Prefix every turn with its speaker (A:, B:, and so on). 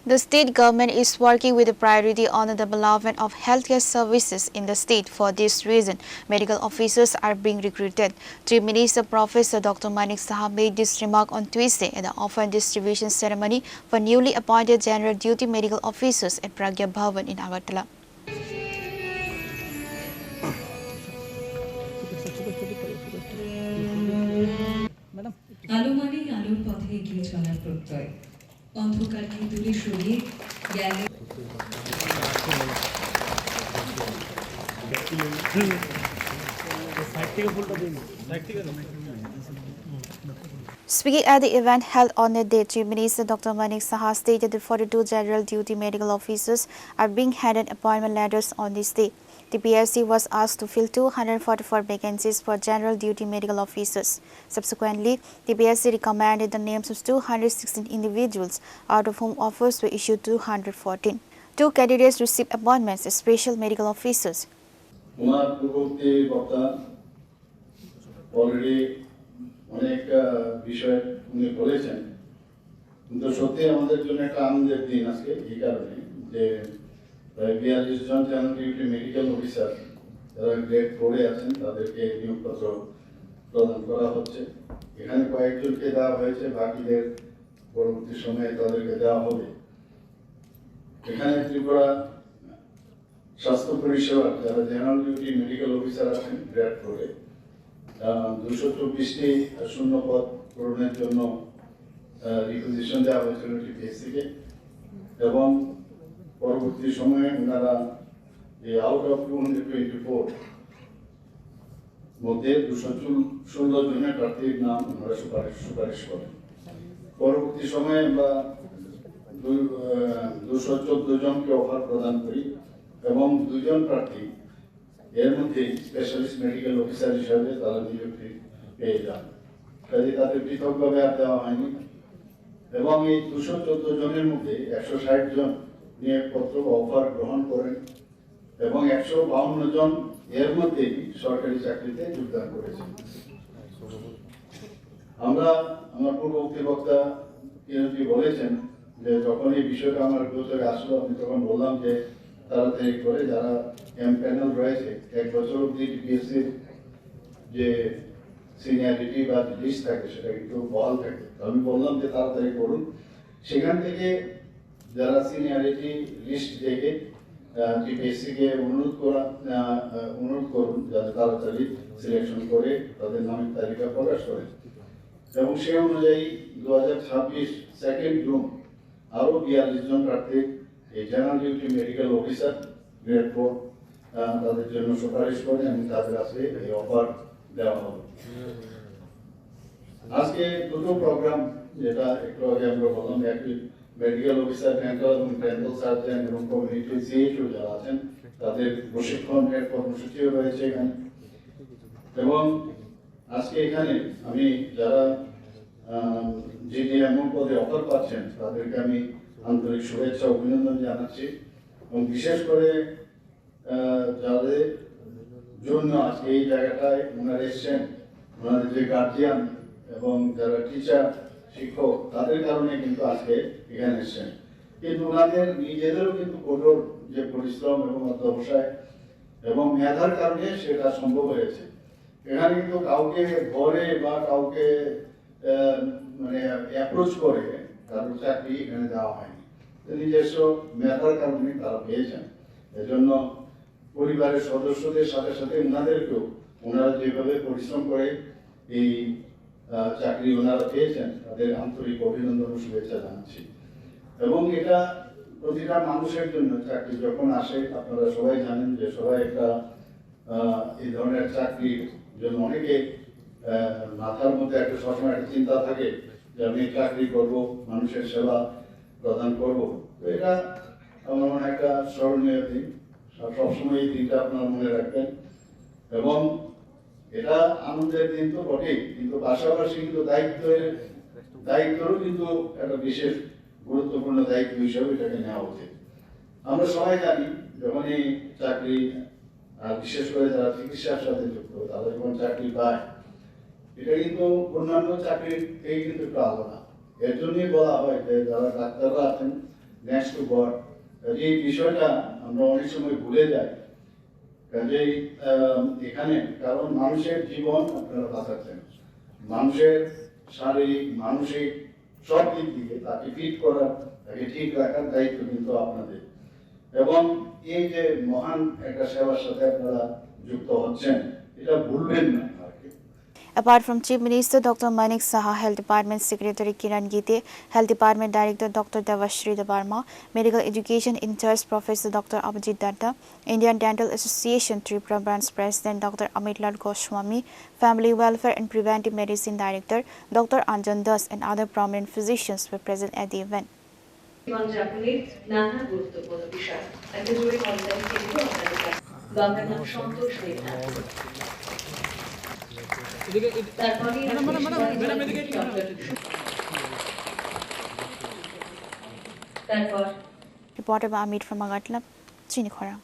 A: The state government is working with a priority on the development of healthcare services in the state. For this reason, medical officers are being recruited. Chief Minister Professor Dr. Manik Saha made this remark on Tuesday at the offer distribution ceremony for newly appointed general duty medical officers at Pragya Bhavan in Agartala.
B: আলো মানেই আলোর পথে এগিয়ে চলার প্রত্যয় অন্ধকারকে দূরে সরিয়ে জ্ঞানের
A: Speaking at the event held on that day, Chief Minister Dr. Manik Saha stated that 42 general duty medical officers are being handed appointment letters on this day. The PSC was asked to fill 244 vacancies for general duty medical officers. Subsequently, the PSC recommended the names of 216 individuals, out of whom offers were issued 214. Two candidates received appointments as special medical officers.
C: অনেক বিষয় উনি বলেছেন, কিন্তু সত্যি আমাদের জন্য একটা আনন্দের দিন আজকে এই কারণে যে 42 জন জেনারেল ডিউটি মেডিকেল অফিসার যারা গ্রেড 4-এ আছেন তাদেরকে নিয়োগপত্র প্রদান করা হচ্ছে। এখানে কয়েকজনকে দেওয়া হয়েছে, বাকিদের পরবর্তী সময়ে তাদেরকে দেওয়া হবে। এখানে ত্রিপুরা স্বাস্থ্য পরিষেবা যারা জেনারেল ডিউটি মেডিকেল অফিসার আছেন গ্রেড 4-এ 224টি শূন্য পদ পূরণের জন্য রিকুইজিশন দেওয়া হয়েছিল টিপিএসসিকে, এবং পরবর্তী সময়ে ওনারা এই আউট অফ 224 মধ্যে 216 জনের প্রার্থীর নাম ওনারা সুপারিশ করেন। পরবর্তী সময়ে আমরা 214 জনকে অফার প্রদান করি এবং 2 জন প্রার্থী এর মধ্যে স্পেশালিস্ট মেডিকেল অফিসার হিসাবে তারা নিযুক্তি পেয়ে যান, কাজে তাদের পৃথকভাবে আর দেওয়া হয়নি। এবং এই 214 জনের মধ্যে 160 জন নিয়োগপত্র অফার গ্রহণ করেন এবং 152 জন এর মধ্যে সরকারি চাকরিতে যোগদান করেছেন। আমার পূর্ববর্তী বক্তা কিরণজি বলেছেন যে যখন এই বিষয়টা আমার গোচরে আসলো আমি তখন বললাম যে তাড়াতাড়ি করে যারা প্যানেল রয়েছে 1 বছর অব্দি টিপিএসসির যে সিনিয়রিটি বা লিস্ট থাকে সেটা কিন্তু বহাল থাকে। আমি বললাম যে তাড়াতাড়ি করুন, সেখান থেকে যারা সিনিয়রিটি লিস্ট দেখে টিপিএসসিকে অনুরোধ করুন যাতে তাড়াতাড়ি সিলেকশন করে তাদের নামের তালিকা প্রকাশ করেন। এবং সেই অনুযায়ী 2026 2 জুন আরও 42 জন প্রার্থী এই general duty medical officer grade 4 তাদের জন্য সুপারিশ করেন এবং তাদের কাছে এই অফার দেওয়া হবে। আজকে দুটো প্রোগ্রাম, যেটা একটু আগে আমরা বললাম, একটি মেডিকেল অফিসার ডেন্টাল এবং ডেন্টাল সার্জন এবং কমিউনিটি সিএইচও যারা আছেন তাদের প্রশিক্ষণের কর্মসূচিও রয়েছে এখানে। এবং আজকে এখানে আমি যারা জিডিএমও পদে অফার পাচ্ছেন তাদেরকে আমি আন্তরিক শুভেচ্ছা অভিনন্দন জানাচ্ছি, এবং বিশেষ করে যাদের জন্য আজকে এই জায়গাটায় ওনারা এসছেন, ওনাদের যে গার্জিয়ান এবং যারা টিচার শিক্ষক তাদের কারণে কিন্তু আজকে এখানে এসছেন, কিন্তু ওনাদের নিজেদেরও কিন্তু কঠোর যে পরিশ্রম এবং অধ্যবসায় এবং মেধার কারণে সেটা সম্ভব হয়েছে। এখানে কিন্তু কাউকে ঘরে বা কাউকে মানে অ্যাপ্রোচ করে কারোর চাকরি এখানে দেওয়া হয়নি, নিজস্ব মেধার কারণে তারা পেয়েছেন। এজন্য পরিবারের সদস্যদের সাথে সাথে ওনাদেরকেও ওনারা যেভাবে পরিশ্রম করে এই চাকরি ওনারা পেয়েছেন তাদের আন্তরিক অভিনন্দন ও শুভেচ্ছা জানাচ্ছি। এবং এটা প্রতিটা মানুষের জন্য চাকরি যখন আসে, আপনারা সবাই জানেন যে সবাই একটা এই ধরনের চাকরির জন্য অনেকে মাথার মধ্যে একটা সবসময় একটা চিন্তা থাকে যে আমি চাকরি করব, মানুষের সেবা প্রদান করব। তো এটা আমার মনে একটা স্মরণীয় দিন, সবসময় এই দিনটা আপনার মনে রাখবেন। এবং এটা আনন্দের দিন তো বটেই, কিন্তু পাশাপাশি কিন্তু দায়িত্বরও কিন্তু একটা বিশেষ গুরুত্বপূর্ণ দায়িত্ব হিসেবে এটাকে নেওয়া উচিত। আমরা সবাই জানি যখন এই চাকরি, বিশেষ করে যারা চিকিৎসার সাথে যুক্ত তারা যখন চাকরি পায়, এটা কিন্তু অন্যান্য চাকরির থেকে কিন্তু একটু আলাদা। এর জন্যই বলা হয় যে যারা ডাক্তাররা আছেন নেক্সট টু গড। এই বিষয়টা আমরা অনেক সময় ভুলে যাই। কাজেই এখানে কারণ মানুষের জীবন আপনারা বাঁচাচ্ছেন, মানুষের শারীরিক মানসিক সব দিক থেকে তাকে ফিট করার, তাকে ঠিক রাখার দায়িত্ব কিন্তু আপনাদের। এবং এই যে মহান একটা সেবার সাথে আপনারা যুক্ত হচ্ছেন, এটা ভুলবেন না।
A: Apart from Chief Minister Dr. Manik Saha, Health Department Secretary Kiran Gite, Health Department Director Dr. Devashri Debarma, Medical Education in Charge Professor Dr. Abhijit Datta, Indian Dental Association Tripura Branch President Dr. Amitlal Goswami, Family Welfare and Preventive Medicine Director Dr. Anjan Das and other prominent physicians were present at the event.
B: জীবনযাপনের নানা গুরুত্বপূর্ণ বিষয় একটা জরুরি পর্যায়ে কিন্তু আপনাদের কাছে গঙ্গার নাম সন্তোষ দেবনাথ। তারপর
A: Reported by Amit from Agatla, Chinikhara.